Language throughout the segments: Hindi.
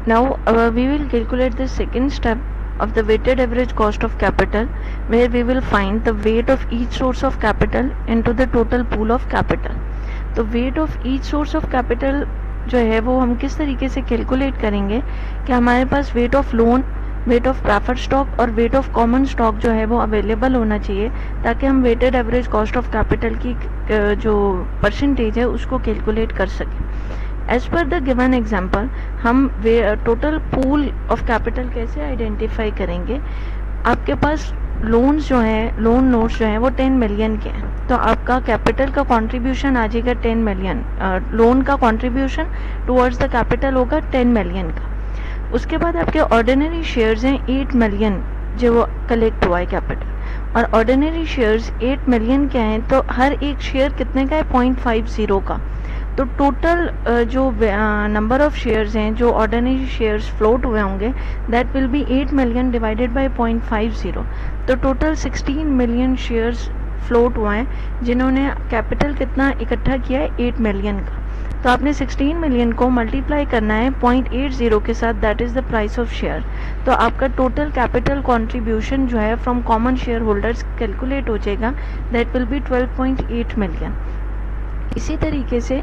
Now we will calculate the second step of the weighted average cost of capital, where we will find the weight of each source of capital into the total pool of capital. तो weight of each source of capital जो है वो हम किस तरीके से कैलकुलेट करेंगे कि हमारे पास weight of loan, weight of preferred stock और वेट ऑफ कॉमन स्टॉक जो है वो अवेलेबल होना चाहिए, ताकि हम weighted average cost of capital की जो परसेंटेज है उसको कैलकुलेट कर सकें। As per the given example हम टोटल पूल ऑफ कैपिटल कैसे आइडेंटिफाई करेंगे। आपके पास लोन्स जो हैं, लोन नोट्स जो हैं वो 10 मिलियन के हैं, तो आपका कैपिटल का कंट्रीब्यूशन आ जाएगा 10 मिलियन, लोन का कंट्रीब्यूशन टुवर्ड्स द कैपिटल होगा 10 मिलियन का। उसके बाद आपके ऑर्डिनरी शेयर्स हैं 8 मिलियन जो वो कलेक्ट हुआ है कैपिटल, और ऑर्डिनरी शेयर्स 8 मिलियन के हैं, तो हर एक शेयर कितने का है 0.50 का। तो टोटल जो नंबर ऑफ शेयर्स हैं जो ऑर्डिनरी शेयर्स फ्लोट हुए होंगे that will B 8 million divided bye 0.50, तो टोटल 16 मिलियन शेयर्स फ्लोट हुए हैं जिन्होंने कैपिटल कितना इकट्ठा किया है 8 मिलियन का। तो आपने 16 मिलियन को मल्टीप्लाई करना है 0.80 के साथ, that is the price of share. तो आपका टोटल कैपिटल कंट्रीब्यूशन जो है from common share holders calculate हो जाएगा, दैट विल बी 12.8 मिलियन। इसी तरीके से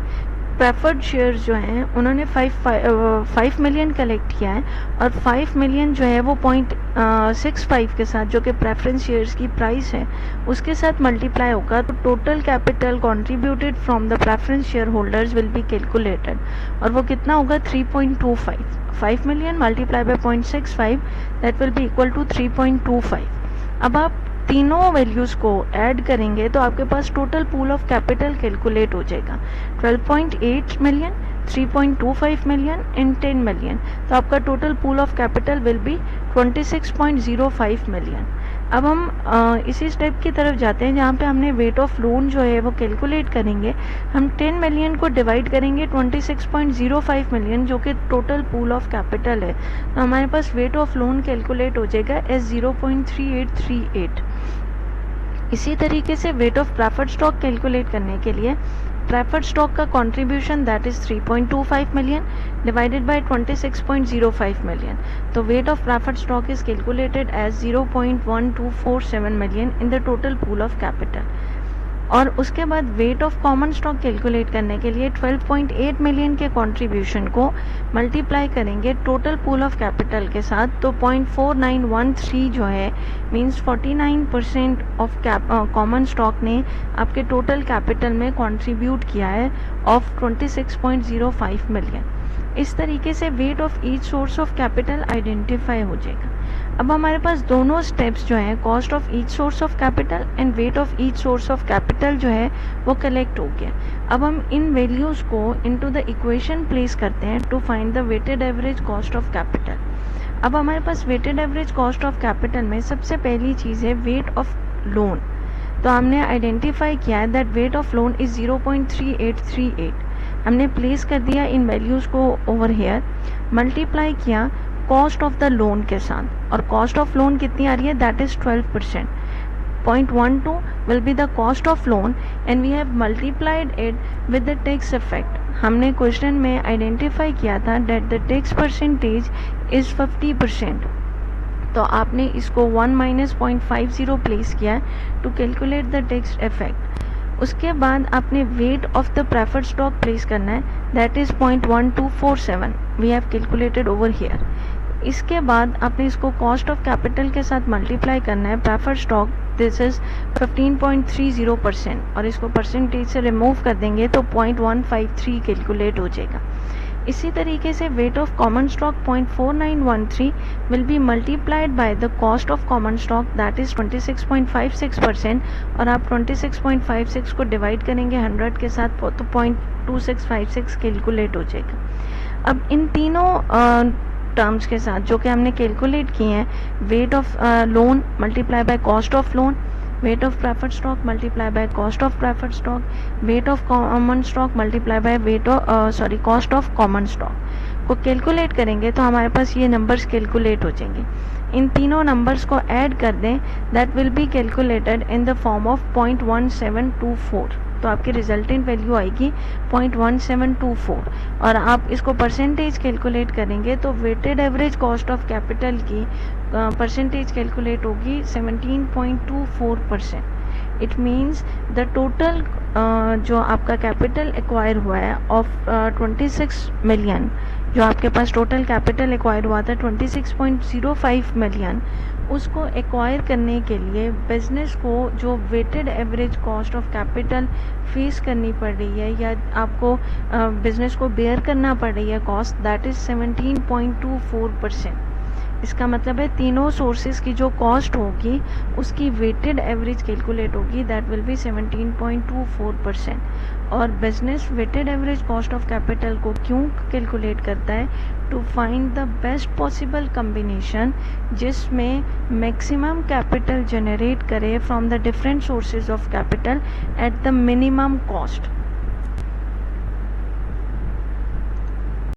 प्रेफर्ड शेयर्स जो हैं उन्होंने 5 मिलियन कलेक्ट किया है, और 5 मिलियन जो है वो 0.65 के साथ जो कि प्रेफरेंस शेयर्स की प्राइस है उसके साथ मल्टीप्लाई होगा, तो total capital contributed from the preference share holders will be calculated, और वो कितना होगा 3.25। 5 million multiply by 0.65 that will be equal to 3.25। अब आप तीनों वैल्यूज़ को ऐड करेंगे तो आपके पास total pool of capital calculate हो जाएगा 12.8 मिलियन, 3.25 मिलियन एंड 10 मिलियन। तो आपका total pool of capital will be 26.05 million. अब हम इसी स्टेप की तरफ जाते हैं जहाँ पे हमने वेट ऑफ लोन जो है वो कैलकुलेट करेंगे। हम 10 मिलियन को डिवाइड करेंगे 26.05 मिलियन जो कि टोटल पूल ऑफ कैपिटल है, तो हमारे पास वेट ऑफ लोन कैलकुलेट हो जाएगा एज 0.3838। इसी तरीके से weight of preferred stock calculate करने के लिए प्रेफर्ड स्टॉक का contribution that is 3.25 million divided by 26.05 million, तो weight of preferred stock is calculated as 0.1247 million in the total pool of capital. और उसके बाद weight of common stock calculate करने के लिए 12.8 मिलियन के कंट्रीब्यूशन को मल्टीप्लाई करेंगे टोटल पूल ऑफ कैपिटल के साथ, तो 0.4913 जो है मींस 49% ऑफ कॉमन स्टॉक ने आपके टोटल कैपिटल में कंट्रीब्यूट किया है ऑफ 26.05 मिलियन। इस तरीके से weight of each source of capital identify हो जाएगा। अब हमारे पास दोनों स्टेप्स जो हैं cost of each source of capital and weight of each source of capital जो है वो कलेक्ट हो गया। अब हम इन वैल्यूज़ को इनटू द इक्वेशन प्लेस करते हैं to find the weighted average cost of capital. अब हमारे पास weighted average cost of capital में सबसे पहली चीज़ है वेट ऑफ लोन। तो हमने आइडेंटिफाई किया है that wait of loan is 0.3838। हमने प्लेस कर दिया इन वैल्यूज़ को ओवर हेयर, मल्टीप्लाई किया कॉस्ट ऑफ द लोन के साथ, और कॉस्ट ऑफ लोन कितनी आ रही है that is 12%। 0.12 will be the cost of loan and we have multiplied it with the tax effect. हमने क्वेश्चन में आइडेंटिफाई किया था that the tax percentage is 50%, तो आपने इसको 1 माइनस 0.50 प्लेस किया to calculate the tax effect. उसके बाद आपने weight of the preferred stock place करना है that is 0.1247 we have calculated over here. इसके बाद आपने इसको कॉस्ट ऑफ कैपिटल के साथ मल्टीप्लाई करना है प्रेफर्ड स्टॉक, दिस इज 15.30%, और इसको परसेंटेज से रिमूव कर देंगे तो 0.153 कैलकुलेट हो जाएगा। इसी तरीके से weight of common stock 0.4913 will be multiplied by the cost of common stock that is 26.56%, और आप 26.56 को डिवाइड करेंगे 100 के साथ तो 0.2656 कैलकुलेट हो जाएगा। अब इन तीनों टर्म्स के साथ जो कि हमने कैलकुलेट किए हैं, wait of loan multiply by cost of loan, wait of preferred stock multiply by cost of preferred stock, wait of common stock multiply by cost of common stock को कैलकुलेट करेंगे तो हमारे पास ये नंबर्स कैलकुलेट हो जाएंगे। इन तीनों नंबर्स को ऐड कर दें that will be calculated in the form of 0.1724। तो आपकी रिजल्टेंट वैल्यू आएगी 0.1724। और आप इसको परसेंटेज कैलकुलेट करेंगे तो weighted average cost of capital की परसेंटेज कैलकुलेट होगी 17.24%। इट मीन्स द टोटल जो आपका कैपिटल एक्वायर हुआ है ऑफ 26 मिलियन, जो आपके पास टोटल कैपिटल एक्वायर हुआ था 26.05 मिलियन, उसको एक्वायर करने के लिए बिजनेस को जो weighted average cost of capital face करनी पड़ रही है या आपको बिजनेस को बेयर करना पड़ रही है कॉस्ट, दैट इज 17.24%। इसका मतलब है तीनों सोर्सेज की जो कॉस्ट होगी उसकी वेटेड एवरेज कैलकुलेट होगी, दैट विल बी 17.24%। और business weighted average cost of capital को क्यों कैलकुलेट करता है? To find the best possible combination जिसमें मैक्सिमम कैपिटल जनरेट करे from the different sources of capital at the minimum cost.